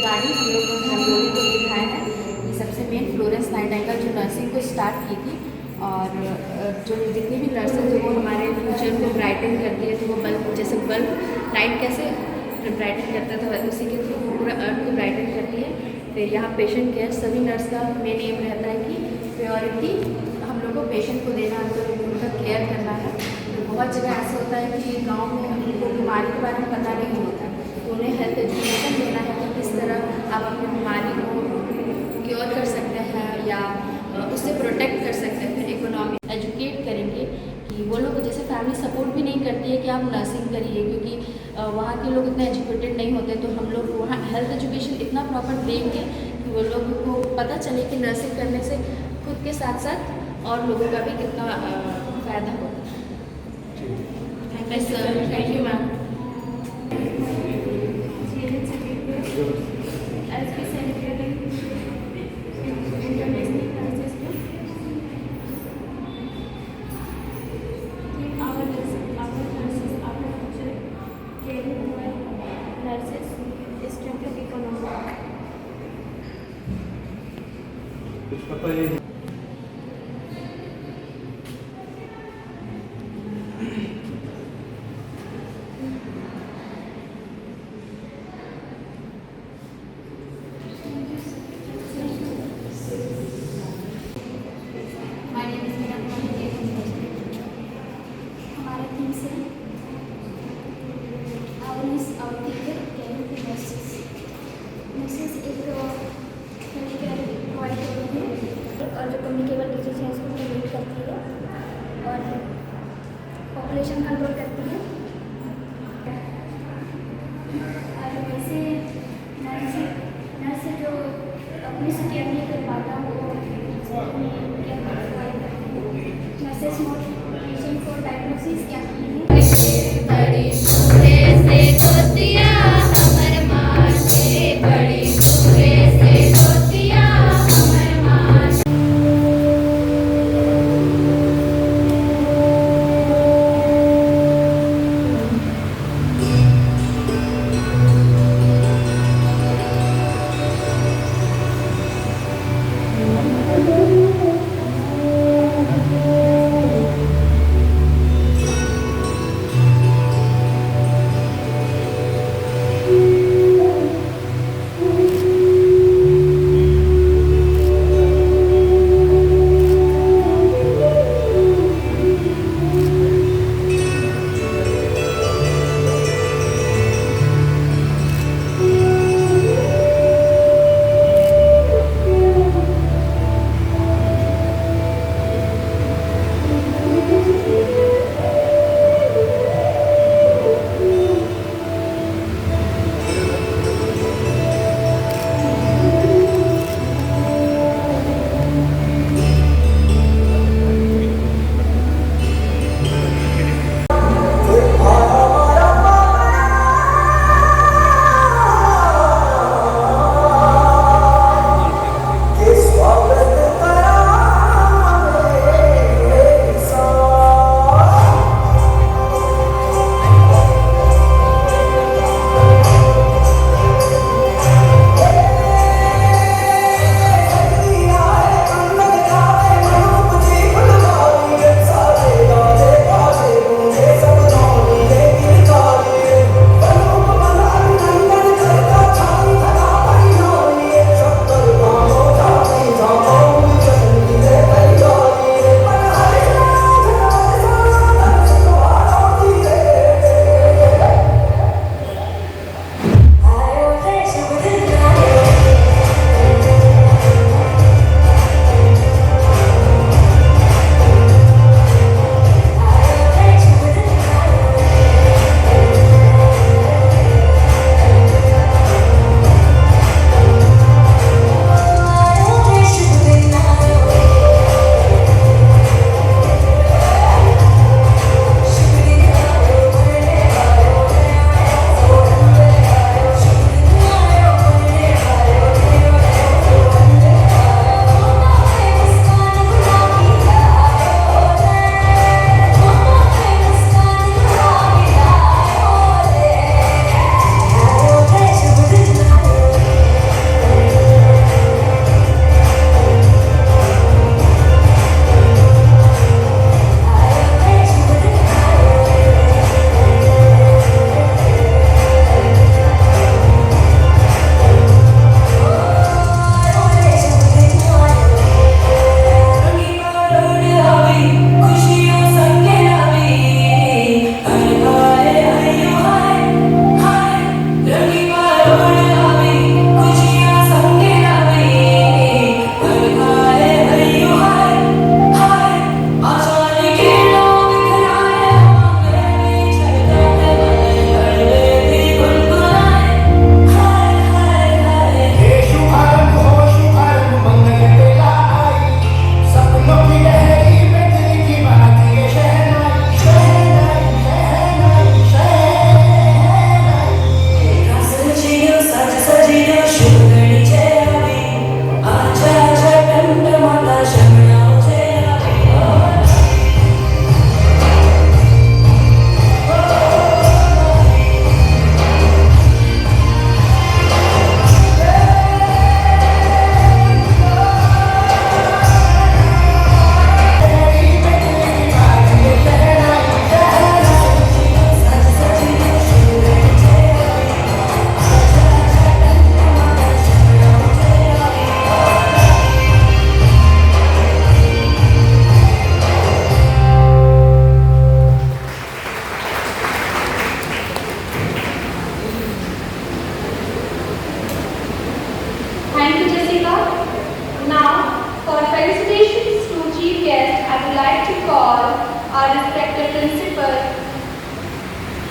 गाड़ी हम लोगों को दिखाया है। ये सबसे मेन फ्लोरेंस नाइटिंगेल जो नर्सिंग को स्टार्ट की थी, और जो जितनी भी नर्सेज जो वो हमारे फ्यूचर को ब्राइटन करती है, तो वो बल्ब जैसे बल्ब लाइट कैसे ब्राइटन करता था उसी के थ्रू वो पूरा अर्थ को ब्राइटन करती है। फिर यहाँ पेशेंट केयर सभी नर्स का मेन एम रहता है कि प्रायोरिटी हम लोग को पेशेंट को देना है, तो उनका केयर करना है। तो बहुत जगह ऐसा होता है कि गाँव में उनको बीमारी के बारे में पता नहीं होता, तो उन्हें हेल्थ एजुकेशन देना है कि किस तरह आप अपनी बीमारी को क्योर कर सकते हैं या उससे प्रोटेक्ट कर सकते हैं। फिर इकोनॉमी एजुकेट करेंगे कि वो लोग जैसे फैमिली सपोर्ट भी नहीं करती है कि आप नर्सिंग करिए, क्योंकि वहाँ के लोग इतना एजुकेटेड नहीं होते, तो हम लोग वहाँ हेल्थ एजुकेशन इतना प्रॉपर देंगे कि वो लोगों को पता चले कि नर्सिंग करने से खुद के साथ साथ और लोगों का भी कितना फ़ायदा होगा। Thank you ma'am. As we celebrating International Nurses Day, our nurses, our future caring women, nurses, strengthen economy. कुछ पता ही और जो कम्युनिकेबल डिजीज है इसको प्रिवेंट करती है और पॉपुलेशन कंट्रोल करती है। और वैसे नर्स जो अपनी केयर नहीं कर पाता वो अपनी केयर प्रोवाइड करती है। नर्सेस नोट पेशेंट को डायग्नोसिस क्या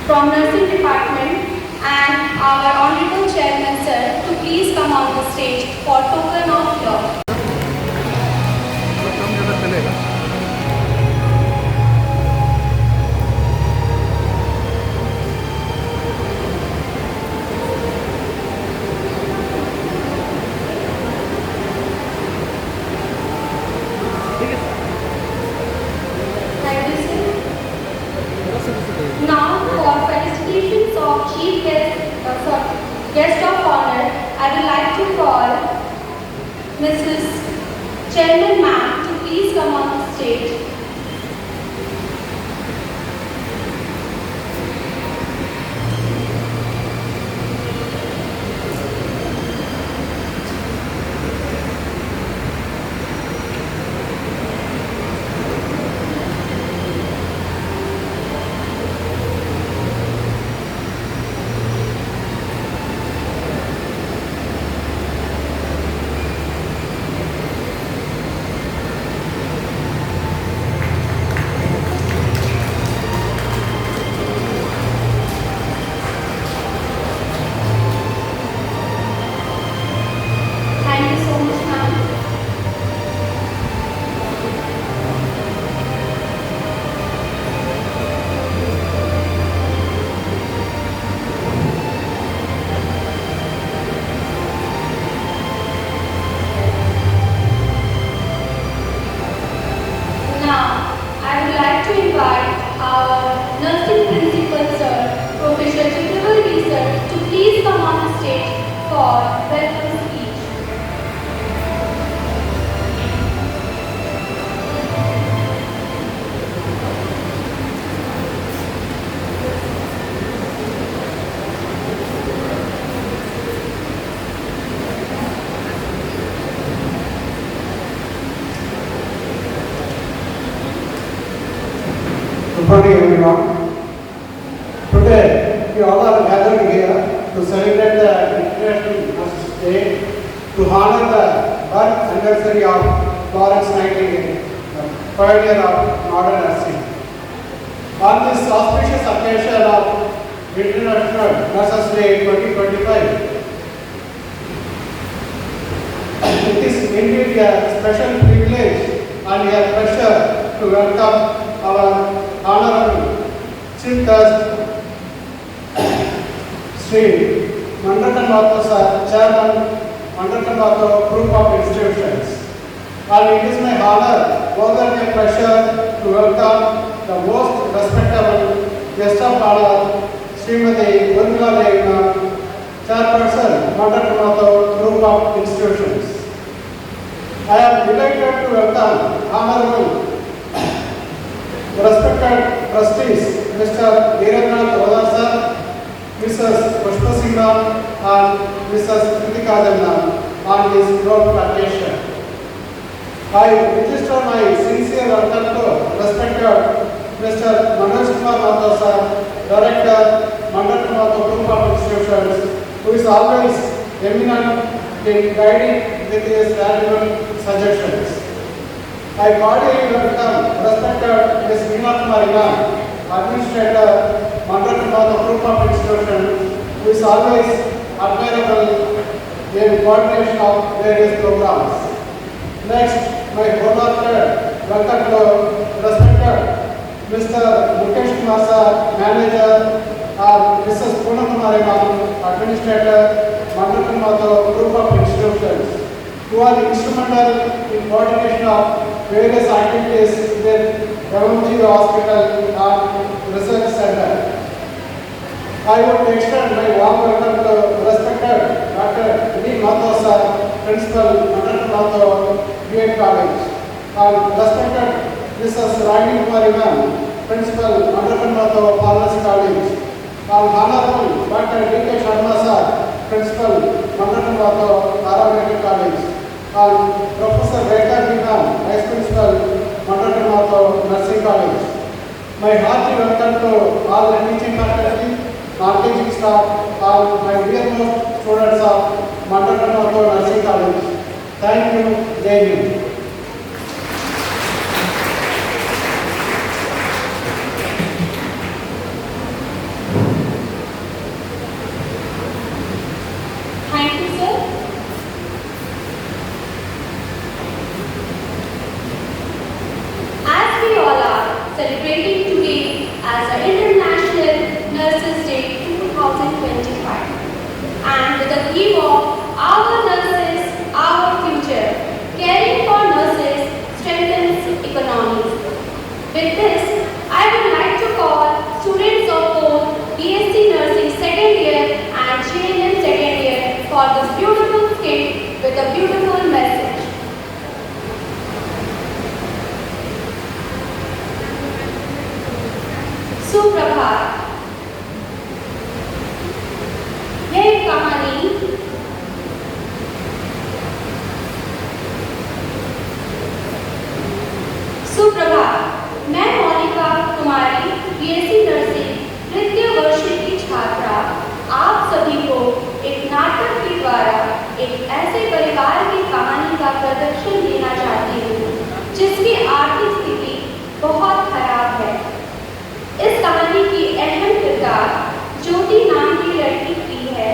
from nursing department and our honorable chairman sir to please come on the stage for token of love. कम ज़्यादा चलेगा. Thank you, sir. Now, for felicitations of chief guest of honor, I would like to call Mrs. Chairman Ma'am to please come on the stage. Thank you so much, ma'am. Now, I would like to invite our nursing principal sir, Professor Chakravarti sir, to please come on the stage for welcome speech. Good morning, everyone. Today, we all are gathered here to celebrate the International Nurses Day to honor the birth anniversary of Florence Nightingale, the pioneer of modern nursing. On this auspicious occasion of International Nurses Day 2025, it is indeed a special privilege and a pleasure to welcome our Honorable Chief Guest, Sri Mandatan Mathur Sir, Chairman, Mandatan Mathur Group of Institutions. And it is my honor, more than a pleasure, to welcome the most respectable guest of honor, Srimati Urmila Devi, Chairperson, Mandatan Mathur Group of Institutions. I am delighted to welcome Honorable respected trustees, Mr. Dheerandranath Rodar sir, Mrs. Pushpa Singh and Mrs. Kritika Janna on his noble occasion. I register my sincere welcome to respected Mr. Manoj Kumar Mathur sir, Director, Mandatan Mathur Group of Institutions, who is always eminent in guiding with his valuable suggestions. I cordially welcome respected Ms. Meena Kumari, Administrator, Mandatan Mathur Group of Institutions, who is always admirable in coordination of various programs. Next, my wholehearted welcome to respected Mr. Mukesh Kumar sir, Manager, and Mrs. Poonam Kumari, Administrator, Mandatan Mathur Group of Institutions, who are instrumental in coordination of various activities with MMG Hospital and Research Center. I would extend my warm welcome to respected Dr. D. Mathur sir, Principal, Mandatan Mathur B.Ed College, and respected Mrs. Rani Kumari ma'am, Principal, Mandatan Mathur Pharmacy College, and Honorable Dr. D.K. Sharma sir, Principal, Mandatan Mathur Paramedical College, and Professor Rekha Deepan, Vice Principal, Mandatan Mathur Nursing College. My hearty welcome to all the teaching faculty, non-teaching staff, and my dearmost students of Mandatan Mathur Nursing College. Thank you, Jai Hind. celebrating today as the International Nurses Day 2025. And with the theme of Our Nurses, Our Future, caring for nurses strengthens economies. With this, I would like to call students of both BSc Nursing second year and GNM second year for this beautiful skit with a beautiful message. सुप्रभात। यह कहानी सुप्रभात। मैं मोनिका कुमारी BSc nursing तृतीय वर्ष की छात्रा आप सभी को एक नाटक के द्वारा एक ऐसे परिवार की कहानी का प्रदर्शन देना चाहती हूँ जिसकी आर्थिक स्थिति बहुत खराब है। इस कहानी की अहम किरदार ज्योति नाम की लड़की की है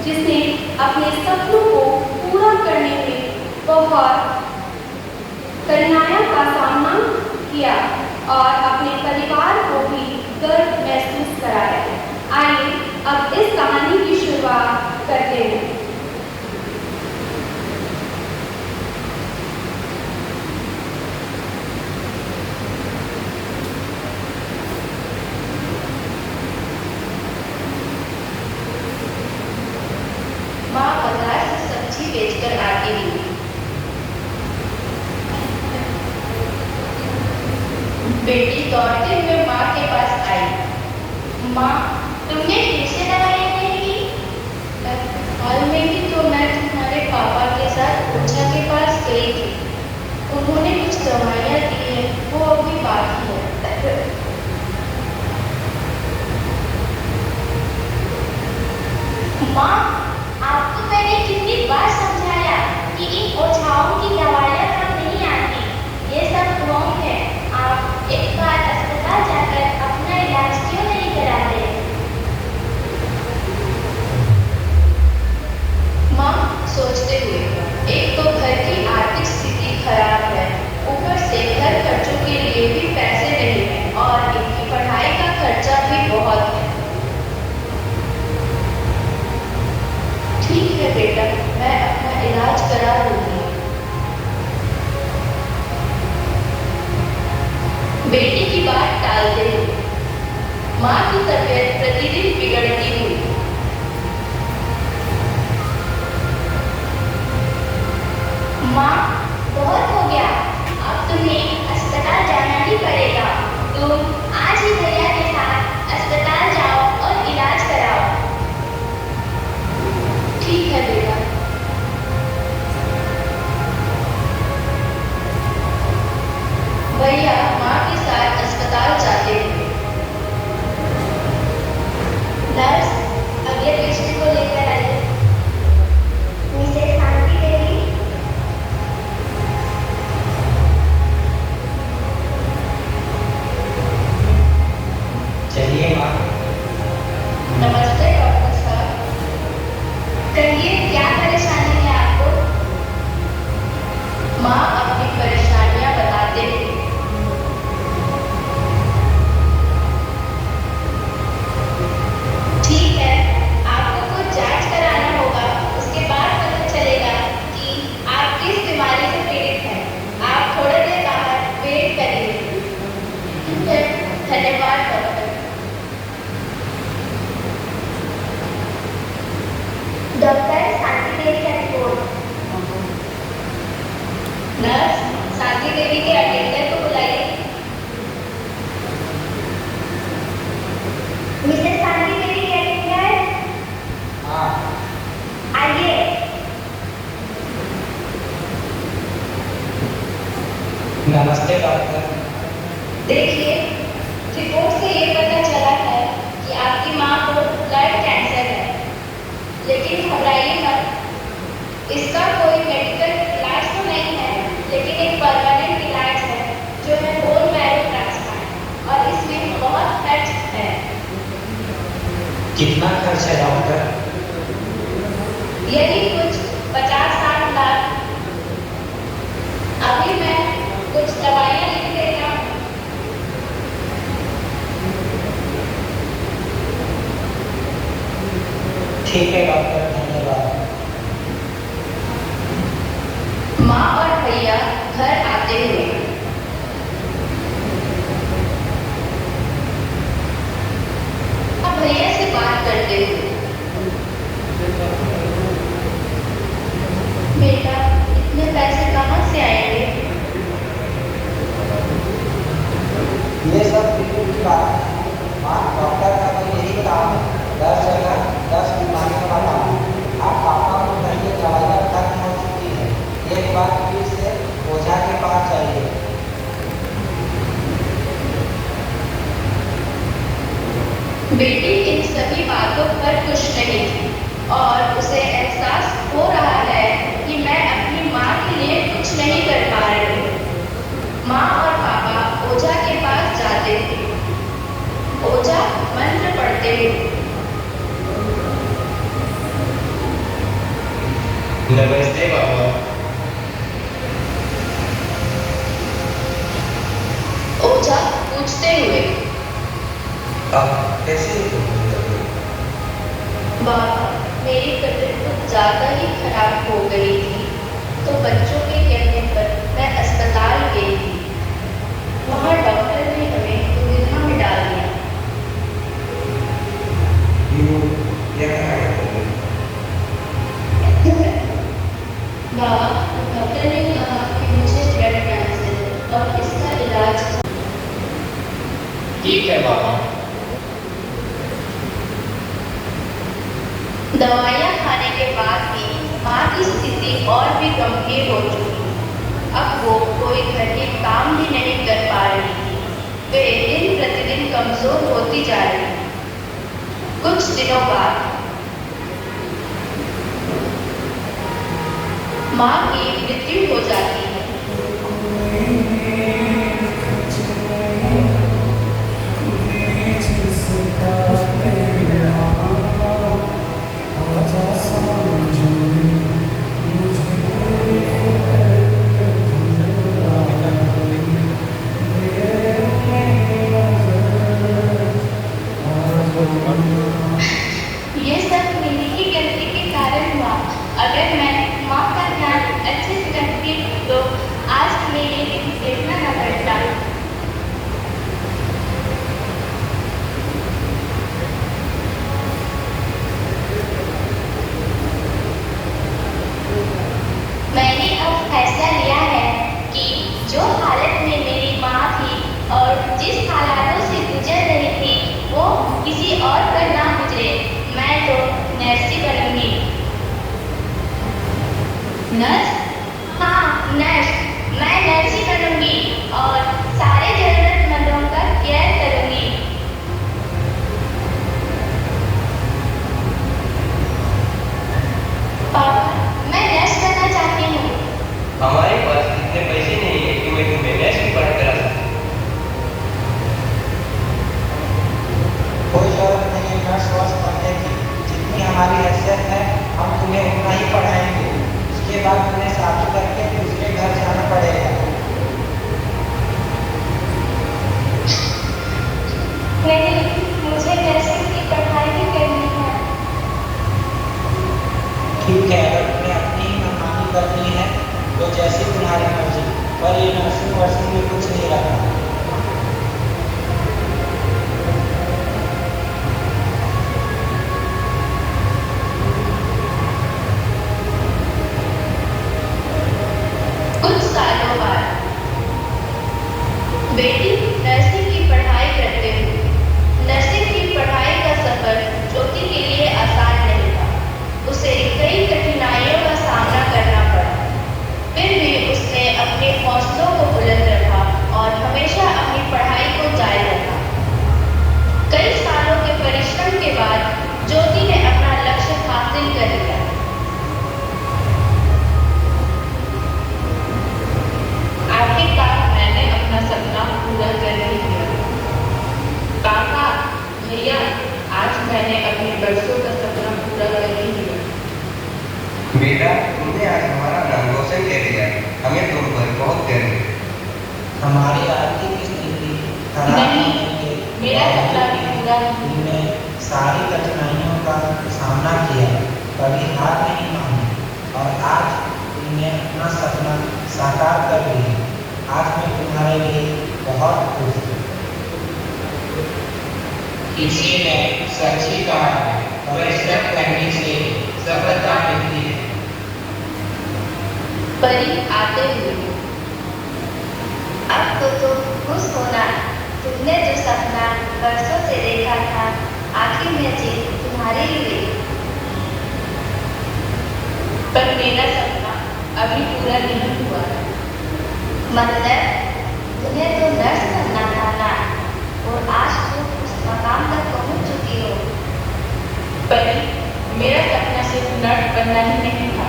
जिसने अपने सपनों को पूरा करने में बहुत कठिनाइयों का सामना किया और अपने परिवार को भी गर्व महसूस कराया। आइए अब इस कहानी की शुरुआत करते हैं। माँ बाजार से सब्जी बेचकर आती हुई। बेटी दौड़ते हुए माँ के पास आई। माँ, तुमने फिर से दवाइयाँ नहीं ली? हाल में ही तो मैं तुम्हारे पापा के साथ ओझा के पास गई थी। उन्होंने कुछ दवाइयाँ दी हैं, वो अभी बाकी है। माँ, आपको मैंने कितनी बार समझाया कि इन ओझाओं की दवाइयाँ काम नहीं आती। ये सब ढोंग है। आप एक बार अस्पताल जाकर अपना इलाज क्यों नहीं कराते? माँ सोचते हुए, एक तो घर की आर्थिक स्थिति खराब है, ऊपर से घर खर्चों के लिए भी पैसे नहीं हैं और इनकी पढ़ाई का खर्चा भी बहुत है। ठीक है बेटा, मैं अपना इलाज करा लूंगी। बेटी की बात टालते हुए माँ की तबीयत प्रतिदिन बिगड़ती हुई। माँ, बहुत हो गया, अब तुम्हें अस्पताल जाना ही पड़ेगा। तुम आज ही भैया के साथ अस्पताल जाओ और इलाज कराओ। ठीक है बेटा। भैया माँ के साथ अस्पताल जाते हुए। नर्स, अगले पेशेंट को लेकर आइए। मिसेस शांति देवी। चलिए माँ। नमस्ते डॉक्टर साहब। कहिए, क्या परेशानी है आपको? माँ अपनी परेशानियां बताते हैं। ठीक है, आपको कुछ जांच कराना होगा, उसके बाद पता चलेगा कि आप किस बीमारी से पीड़ित हैं। आप थोड़ी देर बाहर वेट करिए। धन्यवाद डॉक्टर। डॉक्टर शांति देवी का रिपोर्ट। नर्स, शांति देवी के अटेंडर को बुलाइए। मिसेस शांति देवी के अटेंडर। हाँ। आइए। नमस्ते डॉक्टर। देखिए, रिपोर्ट से ये पता चला है कि आपकी माँ को ब्लड कैंसर है, लेकिन घबराइए मत। इसका कोई मेडिकल इलाज तो नहीं है, लेकिन एक परमानेंट इलाज है जो है बोन मैरो ट्रांसप्लांट, और इसमें बहुत खर्च है। कितना खर्च है डॉक्टर? यही कुछ 50-60 लाख। अभी मैं कुछ दवाइयाँ लिख देता हूँ। ठीक है डॉक्टर, धन्यवाद। माँ और भैया घर आते हुए अब भैया से बात करते हुए, बेटा इतने पैसे कहाँ से आएंगे? ये सब बिल्कुल की बात है। माँ, डॉक्टर का तो यही काम है, 10 जगह 10 बीमारियों का काम। आप पापा को कहिए दवाइयाँ खत्म हो चुकी है, एक बार फिर से ओझा के पास जाइए। बेटी इन सभी बातों पर खुश नहीं थी और उसे एहसास हो रहा है कि मैं अपनी माँ के लिए कुछ नहीं कर पा रही हूँ। माँ और पापा ओझा के पास जाते थे। ओझा मंत्र पढ़ते हुए, नमस्ते बाबा। ओझा पूछते हुए, अब कैसे होगी? बाबा मेरी तबीयत कुछ ज़्यादा ही खराब हो गई थी, तो बच्चों के कहने पर मैं अस्पताल गई थी। वहाँ डॉक्टर ने हमें दुविधा में डाल दिया। बाबा डॉक्टर ने कहा कि मुझे ब्लड कैंसर है और इसका इलाज ठीक है बाबा। दवाइयाँ खाने के बाद भी माँ की स्थिति और भी गंभीर हो चुकी। अब वो कोई घर के काम भी नहीं कर पा रही थी। वे दिन प्रतिदिन कमजोर होती जा रही थी। कुछ दिनों बाद माँ की मृत्यु हो जाती है। ये सब मेरी ही गलती के कारण हुआ। अगर मैं माँ का ध्यान अच्छे से रखती तो आज मेरे दिन देखना न पड़ता। मैंने अब फैसला लिया है कि जो हालत में मेरी माँ थी और जिस हालातों से गुजर रही थी वो किसी और पर ना गुजरे। मैं तो नर्सी बनूंगी। नर्स? हाँ नर्स। मैं नर्सी बनूंगी और सारे जरूरतमंदों का केयर करूंगी। पापा मैं नर्स बनना चाहती हूँ। हमारे पास इतने पैसे नहीं है कि मैं तुम्हें नर्स की पढ़ाई करा सकूं। कोई जरूरत नहीं है नर्स वर्स पढ़ने की। जितनी हमारी हैसियत है हम तुम्हें उतना ही पढ़ाएंगे। उसके बाद तुम्हें शादी करके दूसरे घर जाना पड़ेगा। नहीं, मुझे नर्सिंग की पढ़ाई भी करनी है। ठीक है, अगर तुम्हें अपनी ही मनमानी करनी है तो जैसी तुम्हारी मर्जी, पर ये नर्सिंग वर्सिंग में कुछ नहीं रखा। कुछ सालों बाद बेटी नर्सिंग की पढ़ाई करते हुए, नर्सिंग की पढ़ाई का सफर ज्योति के लिए आसान नहीं था। उसे कई कठिनाइयों का सामना करना पड़ा। फिर भी उसने अपने हौसलों को बुलंद रखा और हमेशा अपनी पढ़ाई को जारी रखा। कई सालों के परिश्रम के बाद ज्योति ने अपना लक्ष्य हासिल कर लिया। आखिरकार मैंने अपना सपना पूरा कर ही लिया। काका, भैया, आज मैंने अपने बरसों का सपना पूरा कर ही लिया। बेटा तुमने आज हमारा नाम रोशन कर दिया। हमें तुम पर बहुत गर्व है। हमारी आर्थिक स्थिति खराब नहीं, होने के मेरा सपना भी पूरा तुमने सारी कठिनाइयों का सामना किया, कभी हार नहीं मानी और आज तुमने अपना सपना साकार कर लिया। आज मैं तुम्हारे लिए बहुत खुश हूँ। किसी ने सच ही कहा है, परिश्रम करने से सफलता मिलती है। परी आते हुए अब तो खुश होना, तुमने जो सपना बरसों से देखा था आखिर में जी तुम्हारे लिए। पर मेरा सपना अभी पूरा नहीं हुआ। मतलब तुम्हें तो नर्स बनना था ना, और आज तुम उस मकाम तक पहुंच चुकी हो। पर मेरा सपना सिर्फ नर्स बनना ही नहीं था,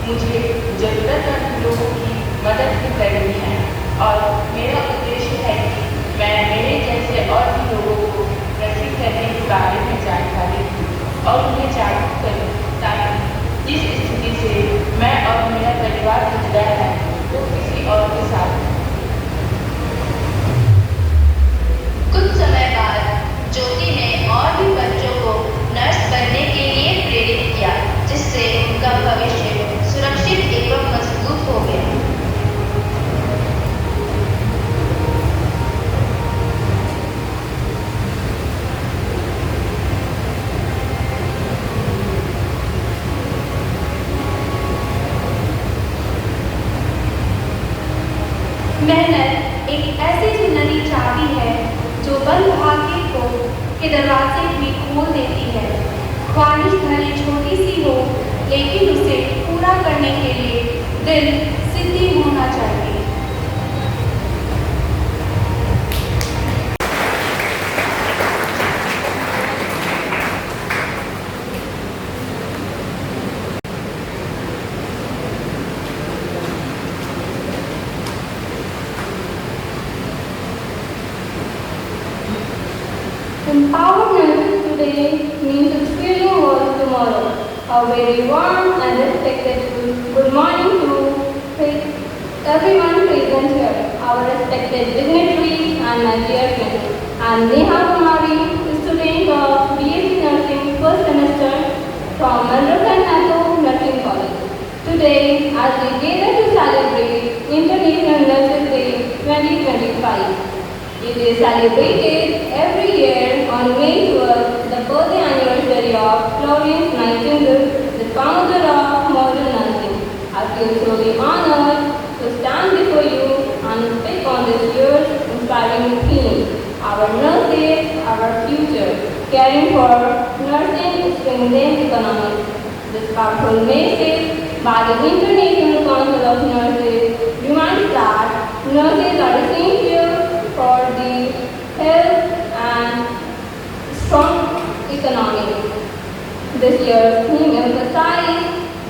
मुझे जरूरतमंद लोगों की मदद भी करनी है और मेरा उद्देश्य है कि मैं मेरे जैसे और भी लोगों को नर्सिंग करने के बारे में जानकारी दूँ और उन्हें जागरूक करूँ, ताकि जिस स्थिति से मैं और मेरा परिवार गुजरा है वो किसी और के साथ। कुछ समय बाद ज्योति ने और भी बच्चों को नर्स बनने के लिए प्रेरित किया, जिससे उनका भविष्य सुरक्षित एवं मजबूत हो गया। मेहनत एक ऐसी सुनहरी चाबी है जो बंद भाग्य के दरवाजे भी खोल देती है। ख्वाहिश भले छोटी सी हो, लेकिन उसे पूरा करने के लिए दिल सिद्धि होना चाहिए। Empowered nurses today means a thrilling world tomorrow. A very warm and respected good morning to everyone present here, our respected dignitaries and my dear friends. I am Neha Kumari, student of BSc Nursing first semester from Manrokan Nursing College. Today, as we gather to celebrate International Nurses Day 2025. It is celebrated every year on May 12th, the birthday anniversary of Florence Nightingale, the founder of modern nursing. I feel truly honored to stand before you and speak on this year's inspiring theme. Our nurses, our future, caring for nursing strengthens economy. This powerful message by the International Council of Nurses reminds that nurses are essential for the health and strong economy. This year's theme emphasizes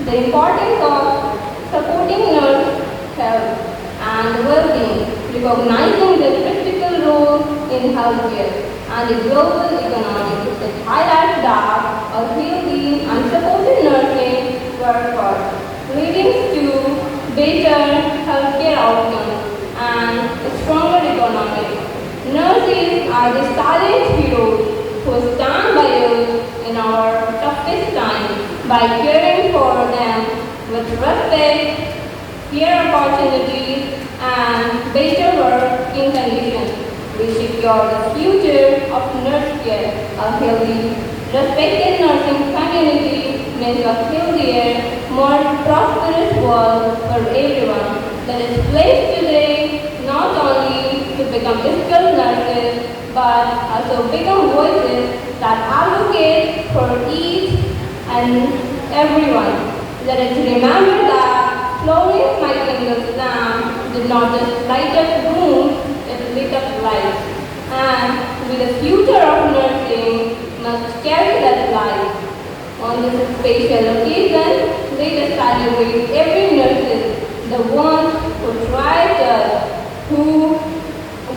the importance of supporting nurse health and well-being, recognizing their critical role in healthcare and the global economy. It highlights that a healthy and supported nursing workforce leading to better healthcare outcomes and a stronger economy. Nurses are the silent heroes who stand by us in our toughest time by caring for them with respect, fair opportunities, and better working conditions. We secure the future of nurse care. A healthy, respected nursing community means a healthier, more prosperous world for everyone. That is placed today not only to become skilled nurses, but also become voices that advocate for each and everyone. Let us remember that Florence Nightingale's lamp did not just light up rooms, it lit up lives. And with the future of nursing must carry that light. On this special occasion, let us celebrate every nurse, the ones who tried us, who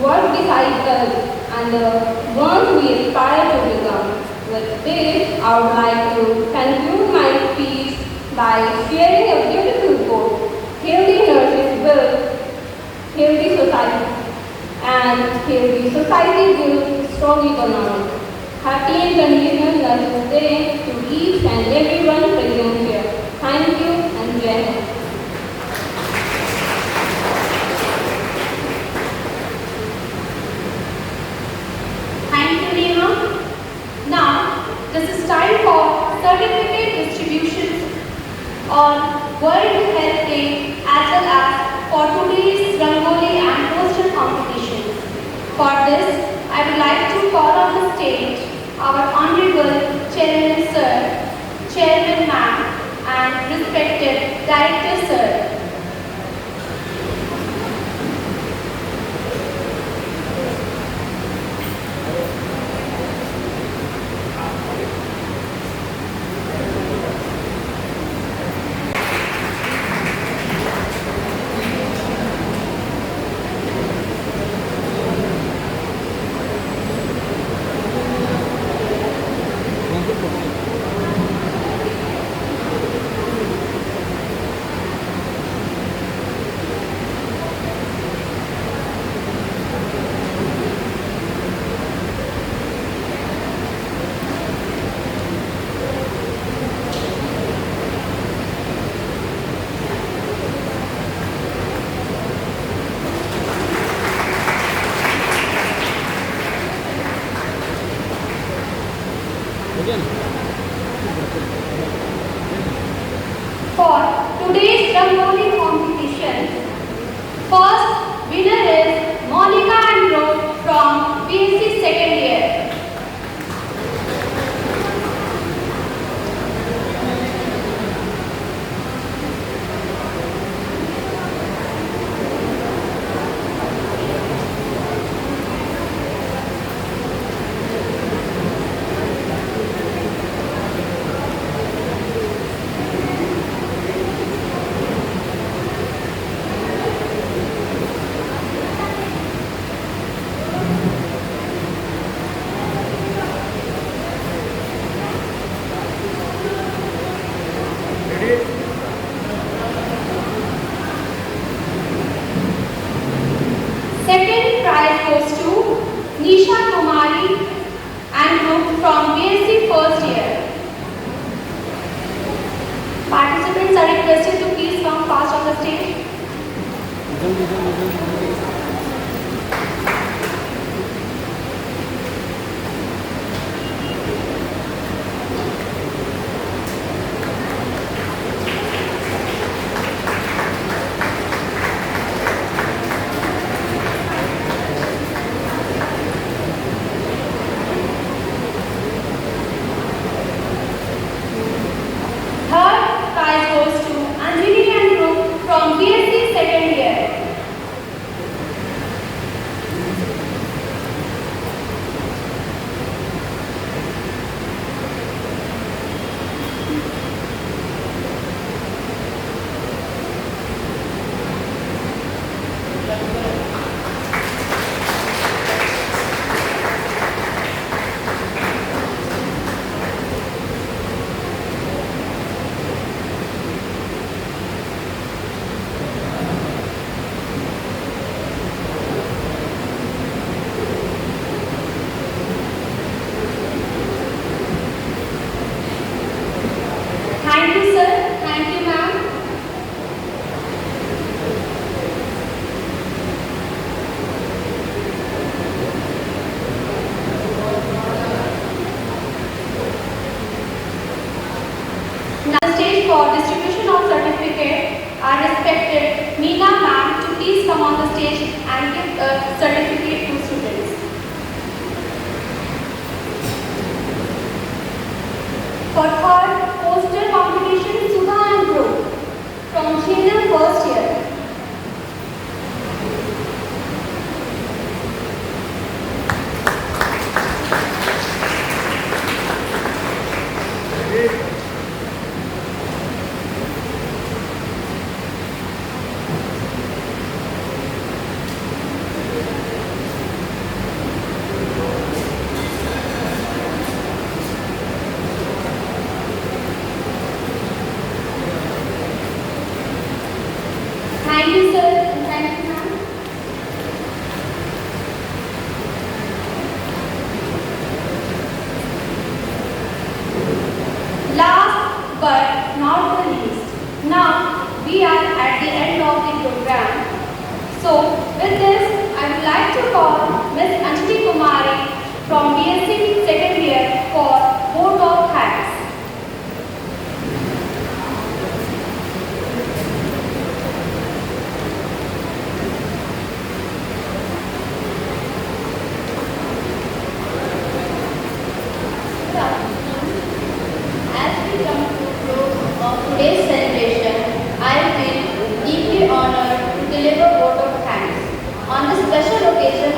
work beside us, and the ones we aspire to become. With this, I would like to conclude my speech by sharing a beautiful quote. Healthy nurses build healthy society, and healthy society builds strong economy. Happy and conditional Nurses Day to each and everyone present here. Thank you and Jai Hind. Thank you, Neha. Now, this is time for certificate distributions on World Health Day as well as for today's Rangoli and poster competitions. For this, I would like to call on the stage our Honorable Chairman Sir, Chairman Ma'am, and respected Director Sir. For today's Rangoli competition, first winner is Monica and Brooke from BSc second year. Second prize goes to Nisha Kumari and group from BSc first year. Participants are requested to please come fast on the stage. Third prize goes to Anjali and group from BSc second year. Thank you, sir. Thank you, ma'am. Now, the stage for distribution of certificate are respected Meena ma'am to please come on the stage and give a certificate to students. For third poster competition, Sudha and Group from GNM first year. Thank you, sir, and thank you, ma'am.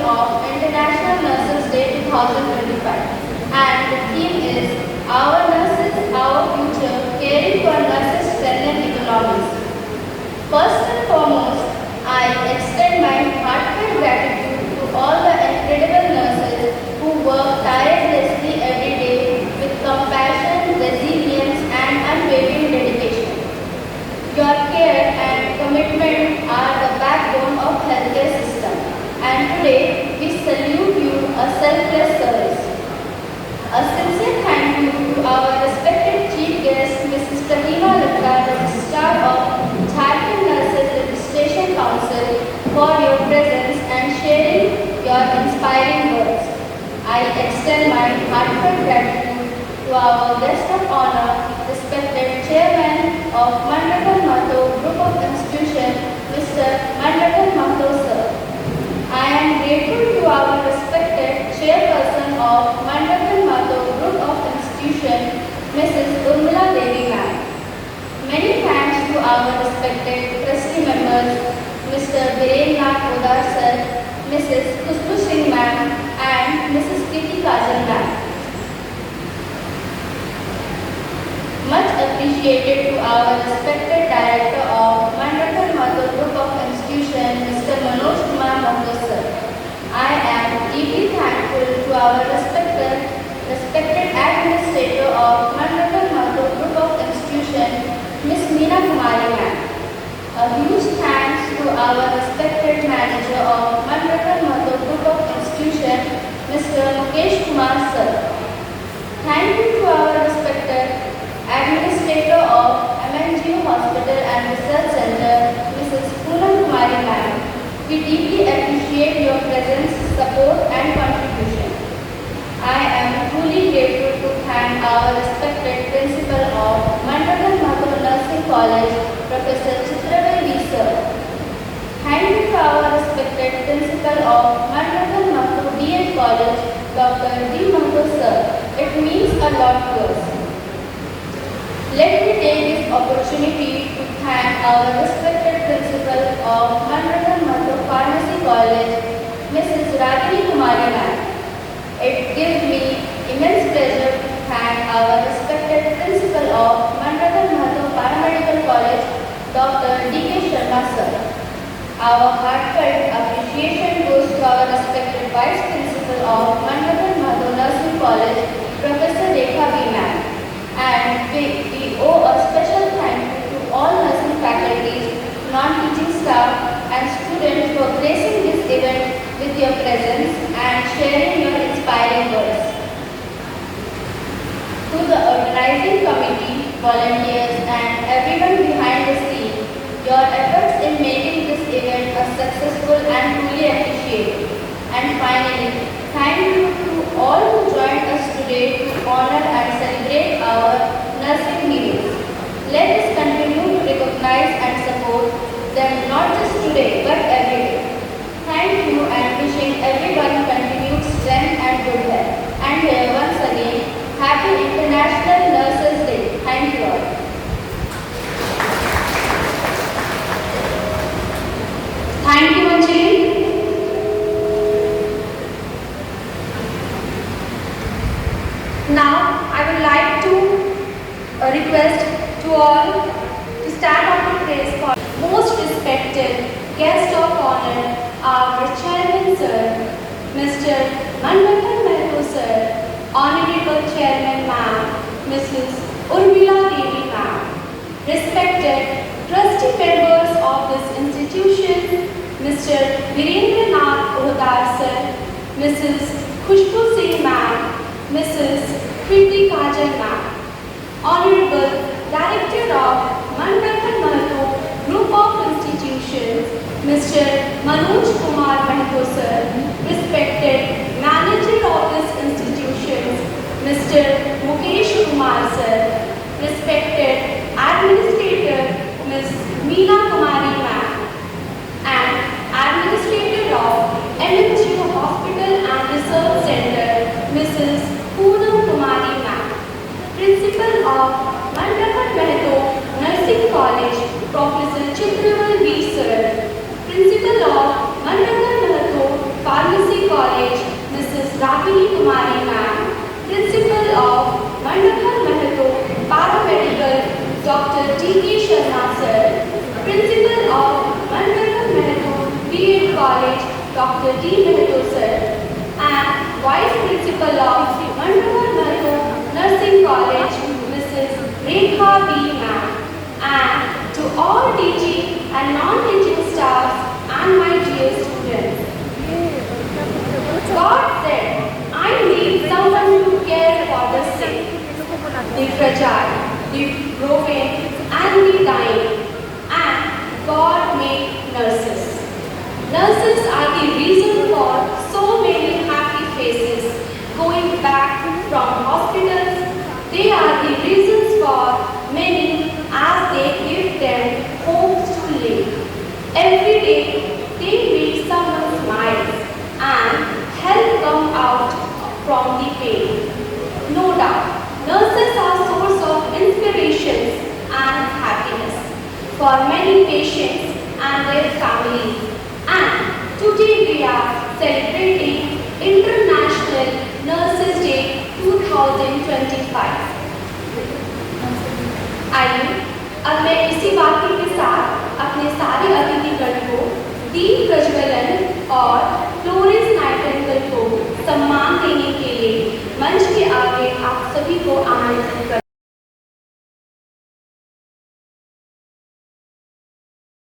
of International Nurses Day 2025, and the theme is Our Nurses, Our Future, Caring for Nurses Strengthen Economies. First and foremost, I extend my heartfelt gratitude to all the incredible nurses who work tirelessly every day with compassion, resilience, and unwavering dedication. Your care and commitment are the backbone of healthcare system, and today we salute you a selfless service. A sincere thank you to our respected chief guest, Mrs. Pratima Latka, Registrar of Jharkhand Nurses Registration Council, for your presence and sharing your inspiring words. I extend my heartfelt gratitude to our guest of honor, respected Chairman of Mandakal Mato Group of Institutions, Mr. Mandakal Mato sir. I am grateful to our respected Chairperson of Mandakal Mato Group of Institutions, Mrs. Urmila Devi ma'am. Many thanks to our respected trustee members, Mr. Virendra Kodar sir, Mrs. Khushbu Singh ma'am, and Mrs. Kriti Kajal ma'am. Much appreciated to our respected Director of Mandakal Mato Group of Institutions, Mr. Manoj Kumar Mato sir. I am deeply thankful to our respected Administrator of Mandakal Mato Group of Institutions, Ms. Meena Kumari ma'am. A huge thanks to our respected Manager of Mandakal Mato Group of Institutions, Mr. Mukesh Kumar sir. Thank you to our respected Administrator of MNGO Hospital and Research Center, Mrs. Poonam Kumari ma'am. We deeply appreciate your presence, support and contribution. I am truly grateful to thank our respected Principal of Mandakal Mato Nursing College, Professor Chitravel sir. Thank you to our respected Principal of Mandakal Mato B.Ed College, Dr. D. Mato sir. It means a lot to us. Let me take this opportunity to thank our respected Principal of Mandakal Mato Pharmacy College, Mrs. Ragini Kumari ma'am. It gives me immense pleasure to thank our respected Principal of Mandakal Mato Paramedical College, Dr. D.K. Sharma sir. Our heartfelt appreciation goes to our respected Vice Principal of Mandakal Mato Nursing College, Professor Rekha B. ma'am. And we owe a special thank you to all nursing faculties, non-teaching staff and students for gracing this event with your presence and sharing your inspiring words. To the organizing committee, volunteers and everyone behind the scene, your efforts in making this event a successful and truly appreciated. And finally, thank you to all who joined us today to honor and celebrate our nursing heroes. Let us continue to recognize and support them not just today but every day. Thank you and wishing everyone continued strength and good health. And here once again, Happy International Nurses Day. Thank you all. Thank you, Anjali. Now, I would like to request to all to stand on the place for most respected guest of honor, our Chairman Sir, Mr. Mandakal Mato Sir, Honorable Chairman Ma'am, Mrs. Urmila Devi Ma'am, respected trustee members of this institution, Mr. Virendra Nath Kodar Sir, Mrs. Khushbu Singh Ma'am, Mrs. Kriti Kajal ma'am, Honorable Director of Mandakal Mato Group of Institutions, Mr. Manoj Kumar Mahto sir, respected Manager of this institution, Mr. Mukesh Kumar sir, respected Administrator Ms. Meena Kumari ma'am, and Administrator of MNGO Hospital and Research Center, Mrs. Poonam Kumari ma'am, Principal of Mandakal Mato Nursing College, Professor Chitraval sir, Principal of Mandakal Mato Pharmacy College, Mrs. Rapini Kumari Ma'am, Principal of Mandakar Mahato Paramedical, Dr. T.K. Sharma Sir, Principal of Mandakar Mahato B.Ed College, Dr. D. Mahato Sir, and Vice Principal of Mandakar Mahato Nursing College, Mrs. Rekha B. Ma'am, and to all teaching and non-teaching staffs and my dear students. God said, I need someone to care for the sick, the fragile, the broken, and the dying. And God made nurses. Nurses are the reason for so many happy faces going back from hospitals. They are the reasons for many as they give them homes to live. Every day they make someone smile and help come out from the pain. No doubt, nurses are source of inspirations and happiness for many patients and their families. And today we are celebrating International Nurses Day 2025. आइए अब मैं इसी वाक्य के साथ अपने सारे अतिथिगण